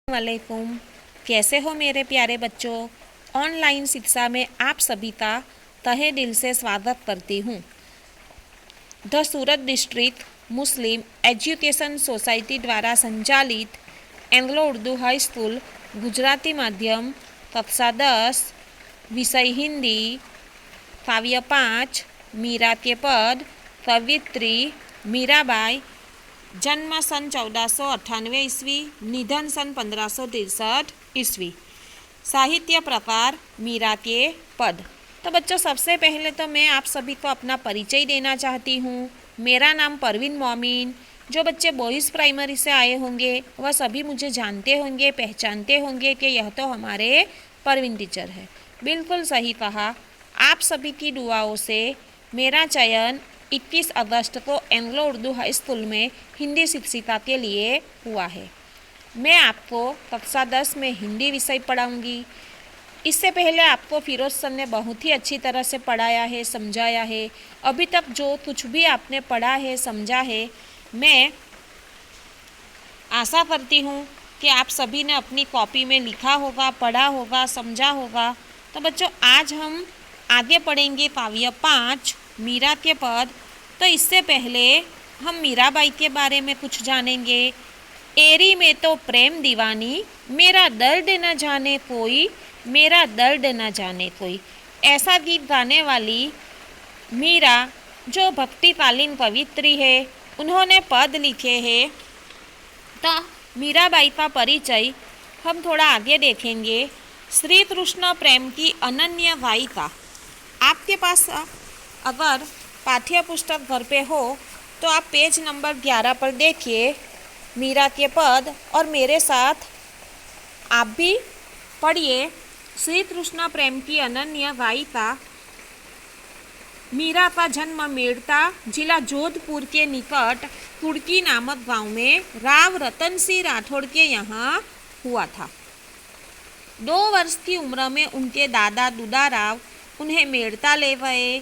वालेकुम। कैसे हो मेरे प्यारे बच्चों। ऑनलाइन शिक्षा में आप सभी का तहे दिल से स्वागत करती हूँ। The Surat district Muslim education society द्वारा संचालित Anglo Urdu high school Gujarati माध्यम कक्षा 10 विषय हिंदी काव्य 5 मीरा के पद कवित्री मीराबाई, जन्म सन 1498 ईस्वी, निधन सन 1563 ईस्वी। साहित्य प्रकार मीरा के पद। तो बच्चों, सबसे पहले तो मैं आप सभी को अपना परिचय देना चाहती हूँ। मेरा नाम परवीन मोमिन। जो बच्चे बॉयज़ प्राइमरी से आए होंगे वह सभी मुझे जानते होंगे, पहचानते होंगे कि यह तो हमारे परवीन टीचर है। बिल्कुल सही कहा। आप सभी की दुआओं से मेरा चयन 21 अगस्त को एंग्लो उर्दू हाई स्कूल में हिंदी शिक्षिका के लिए हुआ है। मैं आपको कक्षा 10 में हिंदी विषय पढ़ाऊंगी। इससे पहले आपको फिरोज सर ने बहुत ही अच्छी तरह से पढ़ाया है, समझाया है। अभी तक जो कुछ भी आपने पढ़ा है, समझा है, मैं आशा करती हूँ कि आप सभी ने अपनी कॉपी में लिखा होगा, पढ़ा होगा, समझा होगा। तो बच्चों, आज हम आगे पढ़ेंगे काव्य 5 मीरा के पद। तो इससे पहले हम मीराबाई के बारे में कुछ जानेंगे। एरी में तो प्रेम दीवानी, मेरा दर्द न जाने कोई, मेरा दर्द न जाने कोई। ऐसा गीत गाने वाली मीरा जो भक्तिकालीन कवित्री है, उन्होंने पद लिखे हैं। तो मीराबाई का परिचय हम थोड़ा आगे देखेंगे। श्री कृष्ण प्रेम की अनन्य गायिका। आपके पास अगर पाठ्य पुस्तक घर पे हो तो आप पेज नंबर 11 पर देखिए मीरा के पद, और मेरे साथ आप भी पढ़िए। श्री कृष्ण प्रेम की अनन्य गायिका मीरा का जन्म मेड़ता जिला जोधपुर के निकट कुड़की नामक गांव में राव रतन सिंह राठौड़ के यहाँ हुआ था। 2 वर्ष की उम्र में उनके दादा दुदाराव उन्हें मेड़ता ले गए,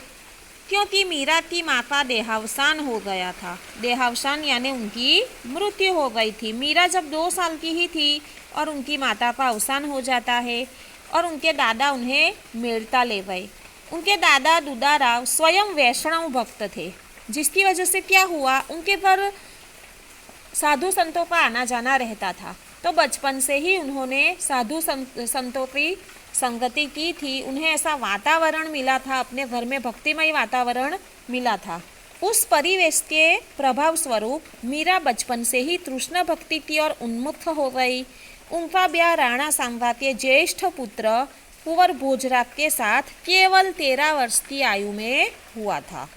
क्योंकि मीरा की माता देहावसान हो गया था। देहावसान यानी उनकी मृत्यु हो गई थी। मीरा जब 2 साल की ही थी और उनकी माता का अवसान हो जाता है, और उनके दादा उन्हें मेड़ता ले गए। उनके दादा दुदाराव स्वयं वैष्णव भक्त थे, जिसकी वजह से क्या हुआ, उनके घर साधु संतों का आना जाना रहता था। तो बचपन से ही उन्होंने साधु संतों की संगति की थी। उन्हें ऐसा वातावरण मिला था, अपने घर में भक्तिमय वातावरण मिला था। उस परिवेश के प्रभाव स्वरूप मीरा बचपन से ही कृष्ण भक्ति की ओर उन्मुख हो गई। उनका ब्याह राणा सांगा के ज्येष्ठ पुत्र कुंवर भोजराज के साथ केवल 13 वर्ष की आयु में हुआ था।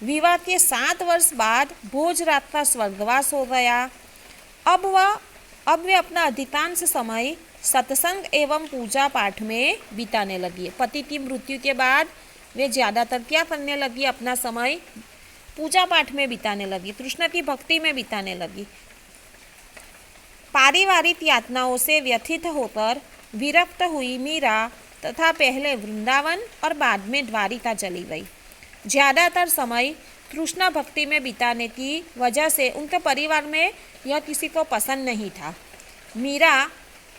विवाह के 7 वर्ष बाद भोजराज का स्वर्गवास हो गया। अब वे अपना अधिकांश समय सत्संग एवं पूजा पाठ में बिताने लगी। पति की मृत्यु के बाद वे ज़्यादातर क्या करने लगी, अपना समय पूजा पाठ में बिताने लगी, कृष्ण की भक्ति में बिताने लगी। पारिवारिक यातनाओं से व्यथित होकर विरक्त हुई मीरा तथा पहले वृंदावन और बाद में द्वारिका चली गई। ज़्यादातर समय कृष्ण भक्ति में बिताने की वजह से उनके परिवार में यह किसी को पसंद नहीं था। मीरा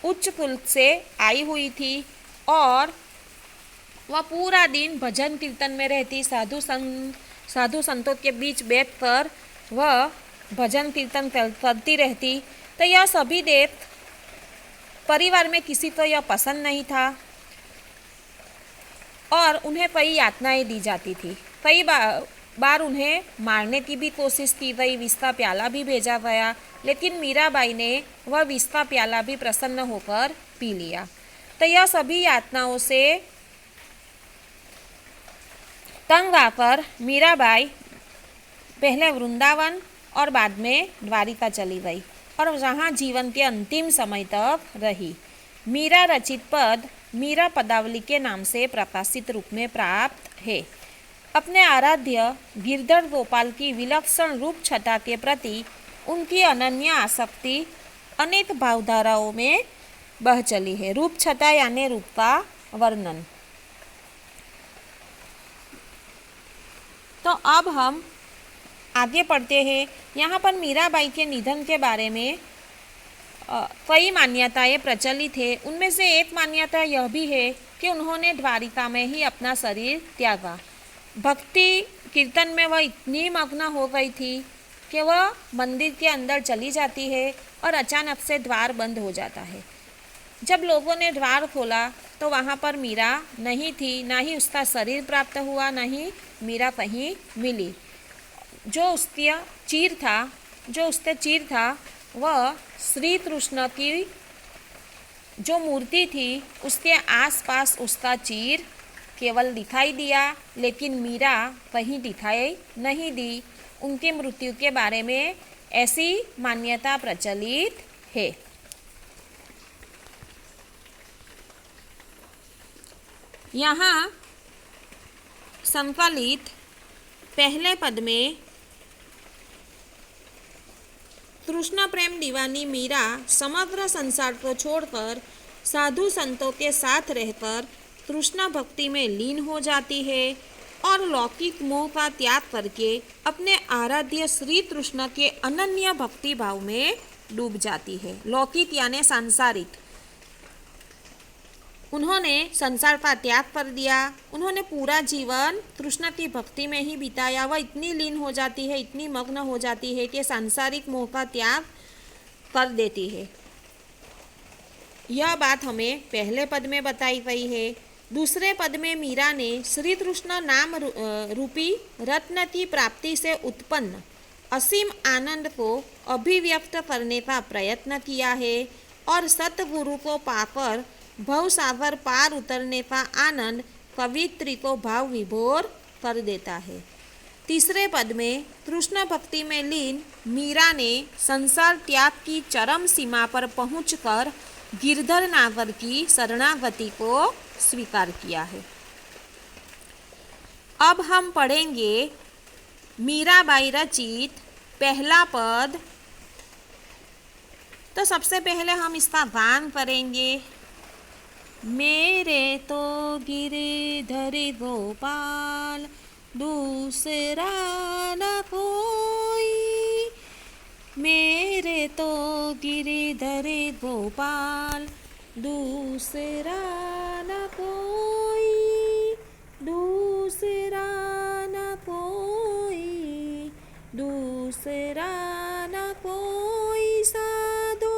उच्च कुल से आई हुई थी और वह पूरा दिन भजन कीर्तन में रहती। साधु संतों के बीच बैठकर वह भजन कीर्तन करती रहती। तो यह सभी देख परिवार में किसी को यह पसंद नहीं था और उन्हें कई यातनाएं दी जाती थी। कई बार उन्हें मारने की भी कोशिश की गई, विष का प्याला भी भेजा गया, लेकिन मीराबाई ने वह विष का प्याला भी प्रसन्न होकर पी लिया। तो यह सभी यातनाओं से तंग आकर मीराबाई पहले वृंदावन और बाद में द्वारिका चली गई और जहाँ जीवन के अंतिम समय तक रही। मीरा रचित पद मीरा पदावली के नाम से प्रकाशित रूप में प्राप्त है। अपने आराध्य गिरधर गोपाल की विलक्षण रूप छटा के प्रति उनकी अनन्य आसक्ति अनेक भावधाराओं में बह चली है। रूप छटा यानी रूप का वर्णन। तो अब हम आगे पढ़ते हैं। यहाँ पर मीराबाई के निधन के बारे में कई मान्यताएं प्रचलित है। उनमें से एक मान्यता यह भी है कि उन्होंने द्वारिका में ही अपना शरीर त्यागा। भक्ति कीर्तन में वह इतनी मग्न हो गई थी कि वह मंदिर के अंदर चली जाती है और अचानक से द्वार बंद हो जाता है। जब लोगों ने द्वार खोला तो वहाँ पर मीरा नहीं थी, ना ही उसका शरीर प्राप्त हुआ, ना ही मीरा कहीं मिली। जो उसका चीर था वह श्री कृष्ण की जो मूर्ति थी उसके आसपास उसका चीर केवल दिखाई दिया, लेकिन मीरा कहीं दिखाई नहीं दी। उनकी मृत्यु के बारे में ऐसी मान्यता प्रचलित है। यहाँ संकलित पहले पद में कृष्ण प्रेम दीवानी मीरा समग्र संसार को छोड़कर साधु संतों के साथ रहकर कृष्ण भक्ति में लीन हो जाती है और लौकिक मोह का त्याग करके अपने आराध्य श्री कृष्ण के अनन्य भक्ति भाव में डूब जाती है। लौकिक यानी सांसारिक। उन्होंने संसार का त्याग कर दिया, उन्होंने पूरा जीवन कृष्ण की भक्ति में ही बिताया। वह इतनी लीन हो जाती है, इतनी मग्न हो जाती है कि सांसारिक मोह का त्याग कर देती है। यह बात हमें पहले पद में बताई गई है। दूसरे पद में मीरा ने श्री कृष्ण नाम रूपी रत्न की प्राप्ति से उत्पन्न असीम आनंद को अभिव्यक्त करने का प्रयत्न किया है और सतगुरु को पाकर भवसागर पार उतरने का आनंद कवित्री को भाव विभोर कर देता है। तीसरे पद में कृष्ण भक्ति में लीन मीरा ने संसार त्याग की चरम सीमा पर पहुंचकर गिरधर नागर की शरणागति को स्वीकार किया है। अब हम पढ़ेंगे मीराबाई रचित पहला पद। तो सबसे पहले हम इसका गान करेंगे। मेरे तो गिरधर गोपाल दूसरा न कोई, मेरे तो गिरधर गोपाल दूसरा न कोई, दूसरा न कोई, दूसरा न कोई, साधु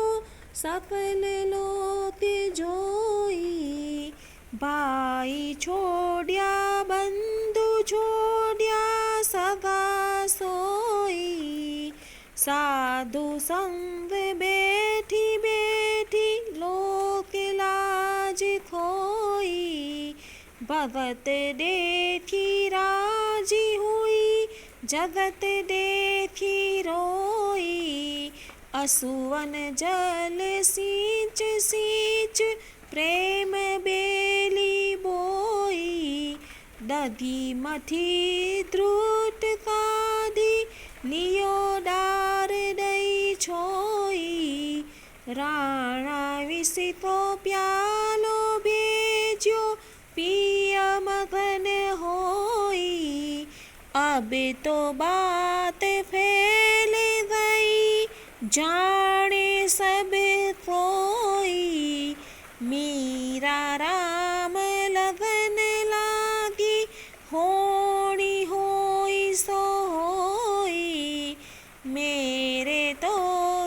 सकल लोक जोई, भाई छोड़िया बंधु छोड़िया सगा सोई, साधु संग बैठी बैठी लोक लाज खोई, भगत देखी राजी हुई जगत देखी रोई, असुवन जल सींच सींच प्रेम बेली बोई, दधी मथी द्रुत काधी लियो डार दई छोई, राणा विषि को प्यालो भेजो पिय मगन होई, अब तो बात फैल गई जाने सब कोई, मीरा राम लगन लागी होनी होई सो होई, मेरे तो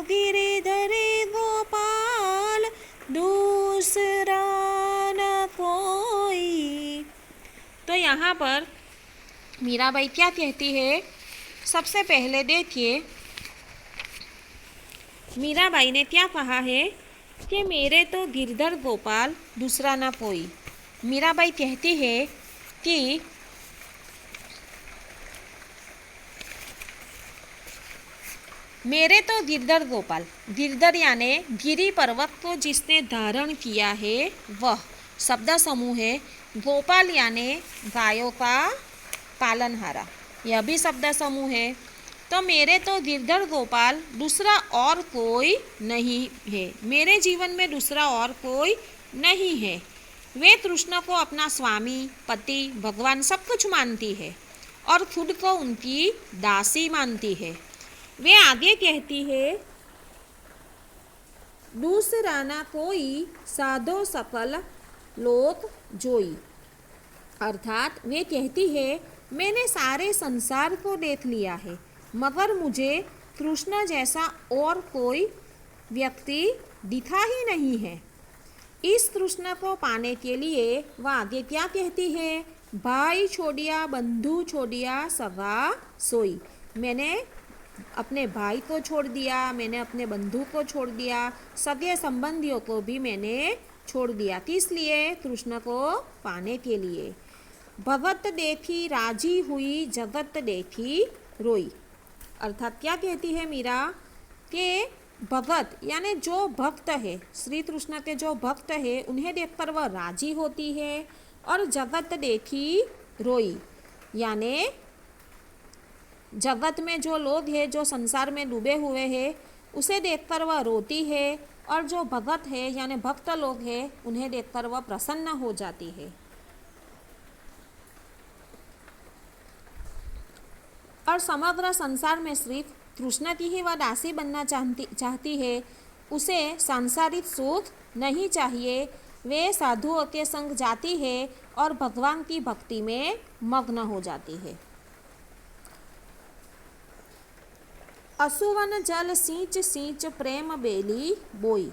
गिरधर गोपाल दूसरा न कोई। तो यहाँ पर मीराबाई क्या कहती है? सबसे पहले देखिए मीराबाई ने क्या कहा है कि मेरे तो गिरधर गोपाल दूसरा ना कोई। मीराबाई कहती है कि मेरे तो गिरधर गोपाल, गिरधर यानी गिरी पर्वत को जिसने धारण किया है वह शब्द समूह है। गोपाल यानी गायों का पालनहारा, यह भी शब्द समूह है। तो मेरे तो गिरधर गोपाल दूसरा और कोई नहीं है, मेरे जीवन में दूसरा और कोई नहीं है। वे कृष्ण को अपना स्वामी, पति, भगवान सब कुछ मानती है और खुद को उनकी दासी मानती है। वे आगे कहती है दूसरा ना कोई साधो सकल लोक जोई। अर्थात वे कहती है मैंने सारे संसार को देख लिया है मगर मुझे कृष्ण जैसा और कोई व्यक्ति दिखा ही नहीं है। इस कृष्ण को पाने के लिए वह आगे क्या कहती है, भाई छोड़िया बंधु छोड़िया सगा सोई। मैंने अपने भाई को छोड़ दिया, मैंने अपने बंधु को छोड़ दिया, सगे संबंधियों को भी मैंने छोड़ दिया। किस लिए? कृष्ण को पाने के लिए। भगत देखी राजी हुई जगत देखी रोई। अर्थात क्या कहती है मीरा कि भगत यानी जो भक्त है, श्री कृष्ण के जो भक्त है उन्हें देखकर वह राजी होती है और जगत देखी रोई यानी जगत में जो लोग हैं जो संसार में डूबे हुए हैं उसे देखकर वह रोती है और जो भगत है यानी भक्त लोग हैं उन्हें देखकर वह प्रसन्न हो जाती है। और समग्र संसार में सिर्फ कृष्ण की ही वह दासी बनना चाहती है, उसे सांसारिक सुख नहीं चाहिए। वे साधुओं के संग जाती है और भगवान की भक्ति में मग्न हो जाती है। असुवन जल सींच सींच प्रेम बेली बोई।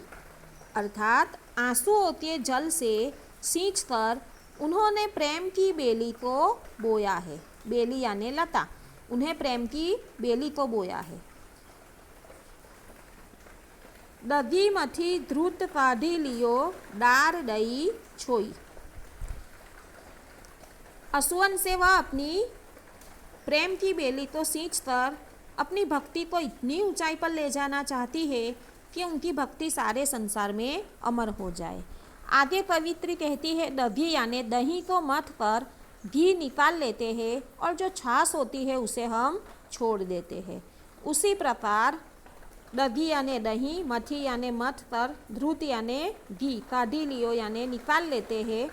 अर्थात आंसुओं के जल से सींचकर उन्होंने प्रेम की बेली को बोया है। बेली यानी लता, उन्हें प्रेम की बेली को बोया है। दधी मथी ध्रुत काढ़ी लियो डार दई छोई। असुवन से वह अपनी प्रेम की बेली को सींचकर अपनी भक्ति को इतनी ऊंचाई पर ले जाना चाहती है कि उनकी भक्ति सारे संसार में अमर हो जाए। आगे कवित्री कहती है दधी यानी दही को मथ कर घी निकाल लेते हैं और जो छाछ होती है उसे हम छोड़ देते हैं। उसी प्रकार दधी यानी दही, मथी यानी मथ कर, ध्रुत यानी घी, काढ़ी लियो यानी निकाल लेते हैं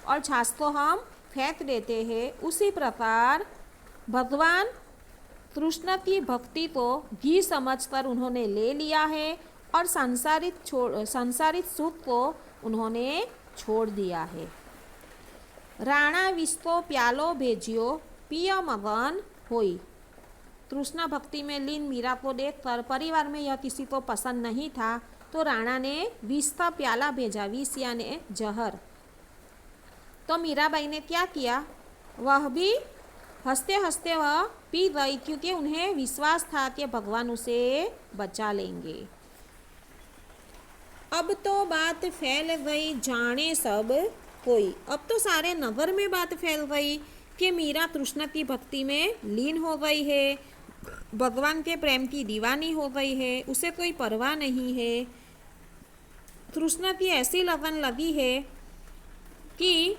और छाछ को हम फेंक देते हैं। उसी प्रकार भगवान कृष्ण की भक्ति को घी समझकर उन्होंने ले लिया है और सांसारिक सुख को उन्होंने छोड़ दिया है। राणा विस्को प्यालो भेजियो पिय मगन होई। कृष्ण भक्ति में लीन मीरा को देखकर परिवार में यह किसी को पसंद नहीं था तो राणा ने विष का प्याला भेजा। विष यानी जहर। तो मीराबाई ने क्या किया, वह भी हंसते हंसते वह पी गई क्योंकि उन्हें विश्वास था कि भगवान उसे बचा लेंगे। अब तो बात फैल गई जाने सब कोई। अब तो सारे नगर में बात फैल गई कि मीरा कृष्ण की भक्ति में लीन हो गई है, भगवान के प्रेम की दीवानी हो गई है, उसे कोई परवाह नहीं है। कृष्ण की ऐसी लगन लगी है कि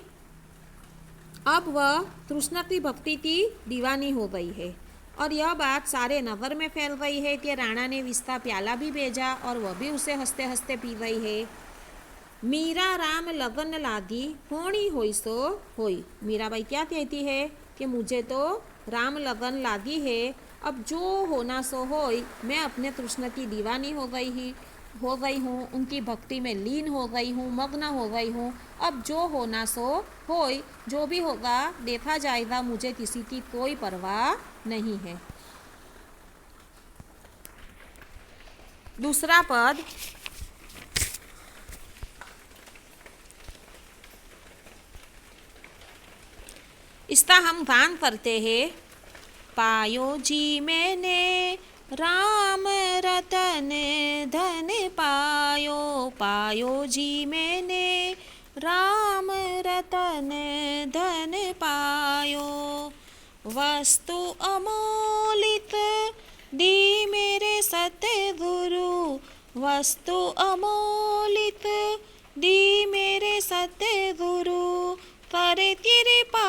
अब वह कृष्ण की भक्ति की दीवानी हो गई है। और यह बात सारे नगर में फैल गई है कि राणा ने विष का प्याला भी भेजा और वह भी उसे हंसते हंसते पी गई है। मीरा राम लगन लागी होनी होई सो होई। मीराबाई क्या कहती है कि मुझे तो राम लगन लागी है, अब जो होना सो होई। मैं अपने कृष्ण की दीवानी हो गई हूँ, उनकी भक्ति में लीन हो गई हूँ, मग्न हो गई हूँ। अब जो होना सो होई, जो भी होगा देखा जाएगा, मुझे किसी की कोई परवाह नहीं है। दूसरा पद, इसका हम गान करते हैं। पायो जी मैंने राम रतन धन पायो, पायो जी मैंने राम रतन धन पायो। वस्तु अमोलित दी मेरे सतगुरु, वस्तु अमोलित दी मेरे सतगुरु। कर कृपा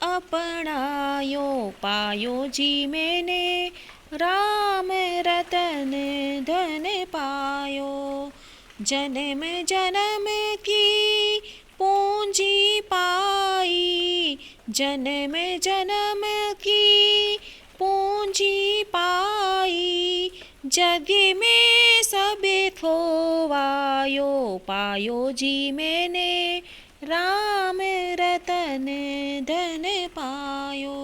अपनायो, पायो जी मैंने राम रतन धन पायो। जन्म जन्म की पूंजी पाई, जन्म जन्म की पूंजी पाई। जग में सबे खोवायो, पायो जी मैंने राम रतन धन पायो।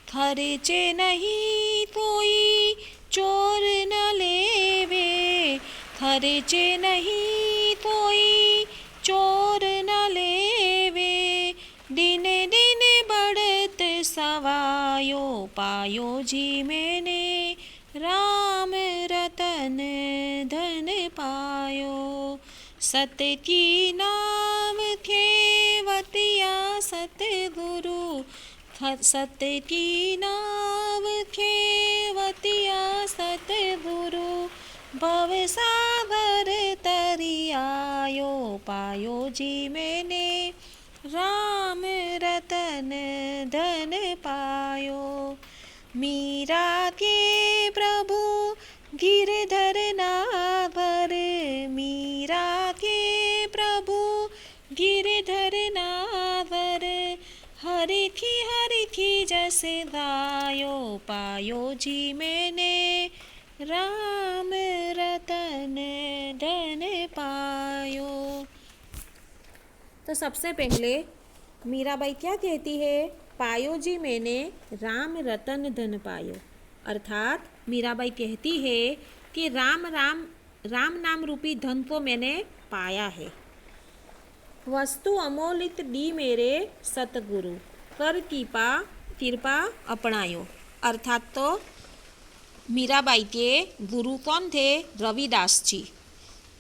खर्चे नहीं कोई चोर न लेवे, खर्चे नहीं कोई चोर न लेवे, दिन दिन बढ़त सवायो, पायो जी मैंने राम रतन धन पायो। सत की नाम खेवतिया सतगुरु, सत की नाम खेवतिया सतगुरु, भव सागर तरियायो, पायो जी मैंने राम रतन धन पायो। मीरा के प्रभु गिरधर नावर, मीरा के प्रभु गिरधर नावर, हरि थी जस गायो, पायो जी मैंने राम रतन धन पायो। तो सबसे पहले मीराबाई क्या कहती है? पायो जी मैंने राम रतन धन पायो। अर्थात मीराबाई कहती है कि राम नाम रूपी धन को मैंने पाया है। वस्तु अमोलित दी मेरे सतगुरु, कर कृपा अपनायो। अर्थात तो मीराबाई के गुरु कौन थे? रविदास जी।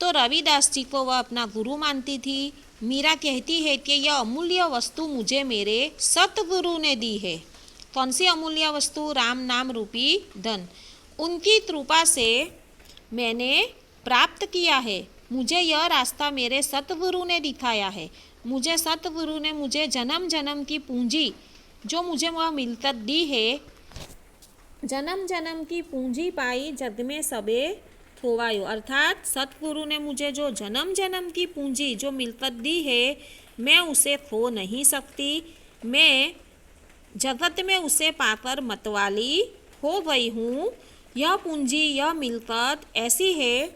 तो रविदास जी को वह अपना गुरु मानती थी। मीरा कहती है कि यह अमूल्य वस्तु मुझे मेरे सतगुरु ने दी है। कौन सी अमूल्य वस्तु? राम नाम रूपी धन। उनकी कृपा से मैंने प्राप्त किया है। मुझे यह रास्ता मेरे सतगुरु ने दिखाया है। मुझे सतगुरु ने मुझे जन्म जन्म की पूंजी जो मुझे वह मिलकत दी है, जन्म जन्म की पूंजी पाई जग में सबे खोवायो। अर्थात सतगुरु ने मुझे जो जन्म जन्म की पूंजी जो मिलकत दी है, मैं उसे खो नहीं सकती। मैं जगत में उसे पाकर मतवाली हो गई हूँ। यह पूंजी, यह मिलकत ऐसी है,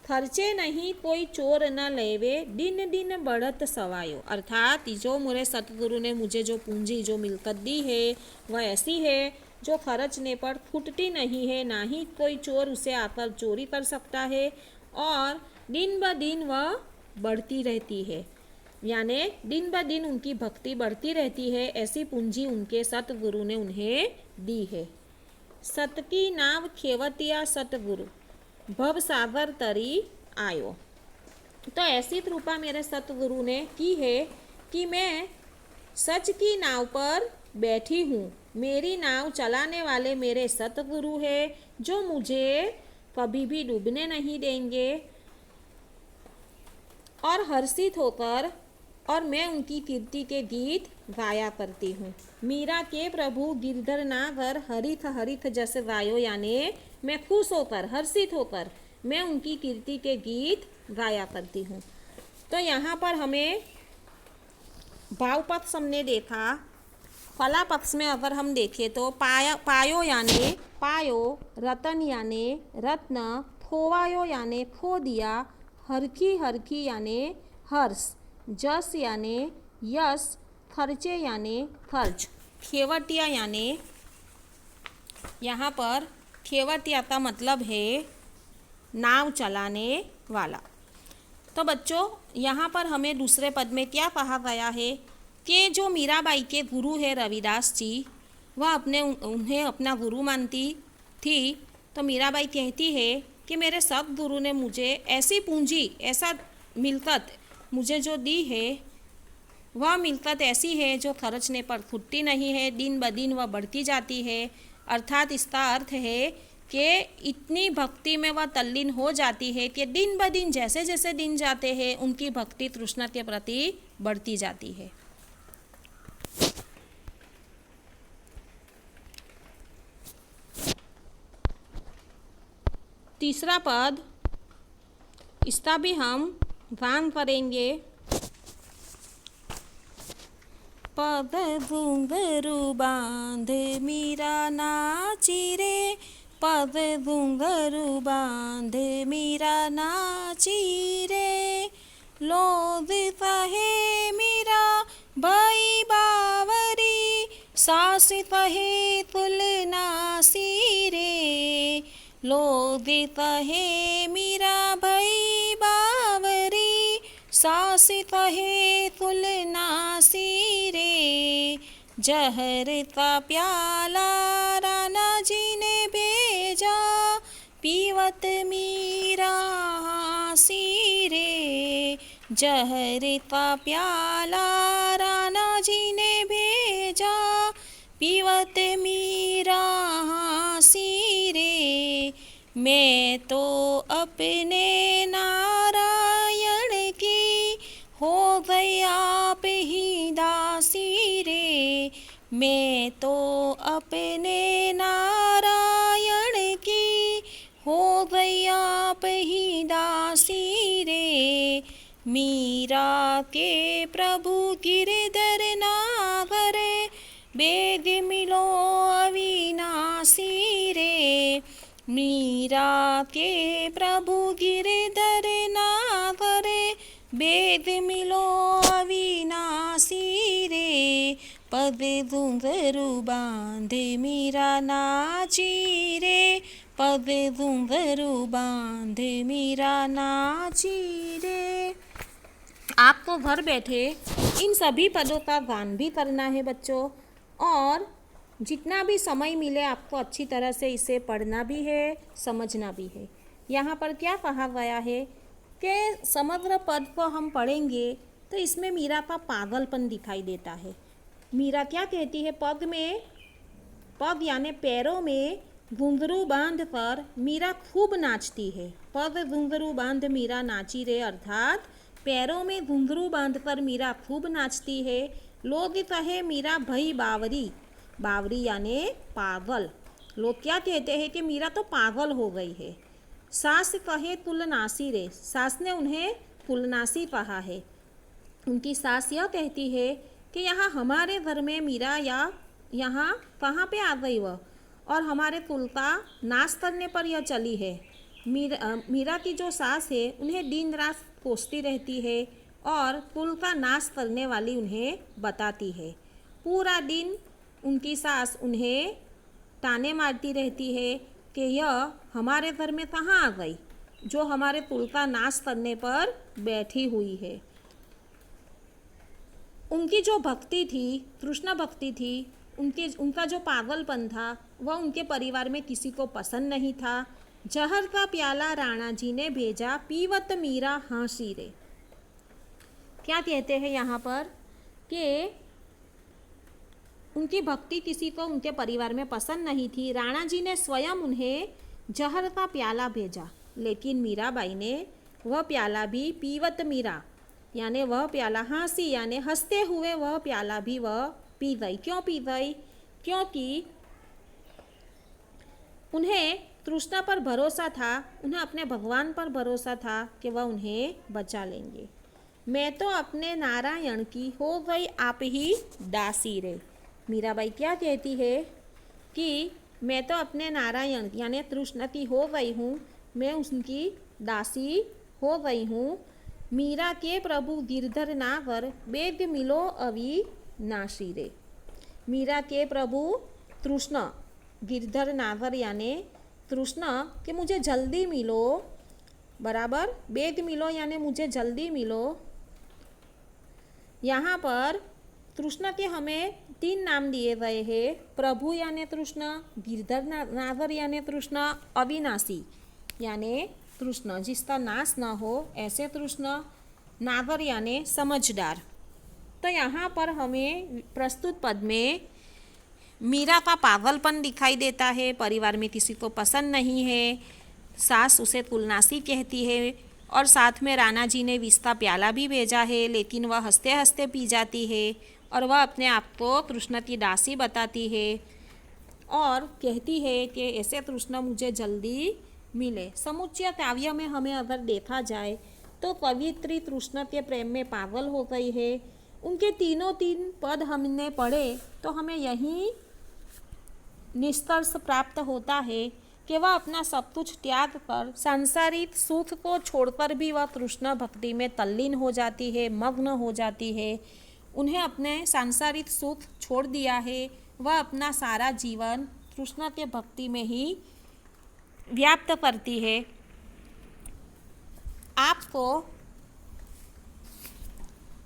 खर्चे नहीं कोई चोर न लेवे, दिन दिन बढ़त सवायो। अर्थात जो मेरे सतगुरु ने मुझे जो पूंजी जो मिलकत दी है वह ऐसी है जो खर्चने पर फूटती नहीं है, ना ही कोई चोर उसे आकर चोरी कर सकता है, और दिन ब दिन वह बढ़ती रहती है। यानी दिन ब दिन उनकी भक्ति बढ़ती रहती है। ऐसी पूंजी उनके सतगुरु ने उन्हें दी है। सत की नाव खेवतिया सतगुरु, भव सागर तरी आयो। तो ऐसी कृपा मेरे सतगुरु ने की है कि मैं सच की नाव पर बैठी हूँ। मेरी नाव चलाने वाले मेरे सतगुरु है, जो मुझे कभी भी डूबने नहीं देंगे। और हर्षित होकर और मैं उनकी कीर्ति के गीत गाया करती हूँ। मीरा के प्रभु गिरधर नागर हरिथ हरिथ जस गायो। यानी मैं खुश होकर, हर्षित होकर मैं उनकी कीर्ति के गीत गाया करती हूँ। तो यहाँ पर हमें भाव पक्ष हमने देखा। फला पक्ष में अगर हम देखें तो पायो यानी पायो, रतन यानी रत्न, खोवायो यानी खो दिया, हरखी हरखी यानी हर्ष, जस यानी यश, खर्चे यानी खर्च, खेवटिया यानी, यहाँ पर खेवटिया का मतलब है नाव चलाने वाला। तो बच्चों यहाँ पर हमें दूसरे पद में क्या कहा गया है कि जो मीराबाई के गुरु है रविदास जी, वह उन्हें अपना गुरु मानती थी। तो मीराबाई कहती है कि मेरे सतगुरु ने मुझे ऐसी पूंजी, ऐसा मिलकत मुझे जो दी है, वह मिलकत ऐसी है जो खर्चने पर फूटती नहीं है, दिन ब दिन वह बढ़ती जाती है। अर्थात इसका अर्थ है कि इतनी भक्ति में वह तल्लीन हो जाती है कि दिन ब दिन जैसे जैसे दिन जाते हैं उनकी भक्ति तृष्णा के प्रति बढ़ती जाती है। तीसरा पद, इसका भी हम गान करेंगे। पद घुंघरू बांध मीरा नाची रे, पद घुंघरू बांध मीरा नाची रे, लोदिता है मीरा भई बावरी, सास कहे तुलनासी रे, लोदिता है मीरा भई बावरी, सास कहे तुलनासी रे, जहर का प्याला राणा जी ने भेजा, पीवत मीरा हासी रे, जहर का प्याला राणा जी ने भेजा, पीवत मीरा हासी रे, मैं तो अपने नारायण की हो गई आप ही दासी रे, मैं तो अपने नारायण की हो गई आप ही दासी रे, मीरा के प्रभु गिरधर नागर, वेद मिलो अविनाशी रे, मीरा के प्रभु गिरधर नागर, वेद मिलो अविनाशी रे, पद घुंघरू बांध मीरा नाची रे, पद घुंघरू बांध मीरा नाची रे। आपको घर बैठे इन सभी पदों का गान भी करना है बच्चों, और जितना भी समय मिले आपको अच्छी तरह से इसे पढ़ना भी है, समझना भी है। यहाँ पर क्या कहा गया है कि समग्र पद को हम पढ़ेंगे तो इसमें मीरा का पागलपन दिखाई देता है। मीरा क्या कहती है, पग में, पग यानी पैरों में घुंघरू बांध कर मीरा खूब नाचती है। पग घुंघरू बांध मीरा नाची रे, अर्थात पैरों में घुंघरू बांधकर मीरा खूब नाचती है। लोग कहे मीरा भई बावरी, बावरी यानी पागल। लोग क्या कहते हैं कि मीरा तो पागल हो गई है। सास कहे तुलनासी रे, सास ने उन्हें तुलनासी कहा है। उनकी सास यह कहती है कि यहाँ हमारे घर में मीरा या यहाँ कहाँ पे आ गई वह, और हमारे कुल का नाश करने पर यह चली है। मीरा की जो सास है उन्हें दिन रात कोसती रहती है और कुल का नाश करने वाली उन्हें बताती है। पूरा दिन उनकी सास उन्हें ताने मारती रहती है कि यह हमारे घर में कहाँ आ गई, जो हमारे कुल का नाश करने पर बैठी हुई है। उनकी जो भक्ति थी, तृष्णा भक्ति थी, उनका जो पागलपन था वह उनके परिवार में किसी को पसंद नहीं था। जहर का प्याला राणा जी ने भेजा, पीवत मीरा हाँसी रे। क्या कहते हैं यहाँ पर कि उनकी भक्ति किसी को उनके परिवार में पसंद नहीं थी। राणा जी ने स्वयं उन्हें जहर का प्याला भेजा, लेकिन मीराबाई ने वह प्याला भी, पीवत मीरा यानी वह प्याला, हाँसी यानी हंसते हुए वह प्याला भी वह पी गई। क्यों पी गई? क्योंकि उन्हें तृष्णा पर भरोसा था, उन्हें अपने भगवान पर भरोसा था कि वह उन्हें बचा लेंगे। मैं तो अपने नारायण की हो गई आप ही दासी रे। मीराबाई क्या कहती है कि मैं तो अपने नारायण यानी तृष्णा की हो गई हूँ, मैं उनकी दासी हो गई हूँ। मीरा के प्रभु गिरधर नागर, वेद मिलो अवि नाशी रे। मीरा के प्रभु तृष्णा, गिरधर नागर यानी तृष्णा कि मुझे जल्दी मिलो, बराबर, वेद मिलो यानी मुझे जल्दी मिलो। यहाँ पर तृष्णा के हमें 3 नाम दिए गए हैं। प्रभु यानी तृष्णा, गिरधर नागर यानी तृष्णा, अविनाशी यानी तृष्णा जिसका नाश ना हो ऐसे तृष्णा, नागर यानी समझदार। तो यहाँ पर हमें प्रस्तुत पद में मीरा का पागलपन दिखाई देता है, परिवार में किसी को पसंद नहीं है, सास उसे तुलनासी कहती है, और साथ में राणा जी ने विष का प्याला भी भेजा है, लेकिन वह हंसते हंसते पी जाती है और वह अपने आप को तृष्णा की दासी बताती है और कहती है कि ऐसे तृष्णा मुझे जल्दी मिले। समुच्चय काव्य में हमें अगर देखा जाए तो कवियत्री तृष्णा के प्रेम में पागल हो गई है। उनके 3 पद हमने पढ़े तो हमें यही निष्कर्ष प्राप्त होता है कि वह अपना सब कुछ त्याग कर सांसारिक सुख को छोड़कर भी वह कृष्ण भक्ति में तल्लीन हो जाती है, मग्न हो जाती है। उन्हें अपने सांसारिक सुख छोड़ दिया है, वह अपना सारा जीवन कृष्ण के भक्ति में ही व्याप्त करती है। आपको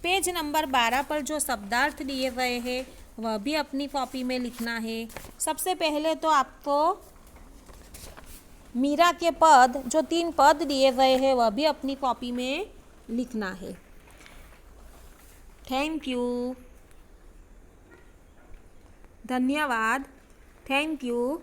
पेज नंबर 12 पर जो शब्दार्थ दिए गए हैं वह भी अपनी कॉपी में लिखना है। सबसे पहले तो आपको मीरा के पद, जो 3 पद दिए गए हैं वह भी अपनी कॉपी में लिखना है। थैंक यू, धन्यवाद, थैंक यू।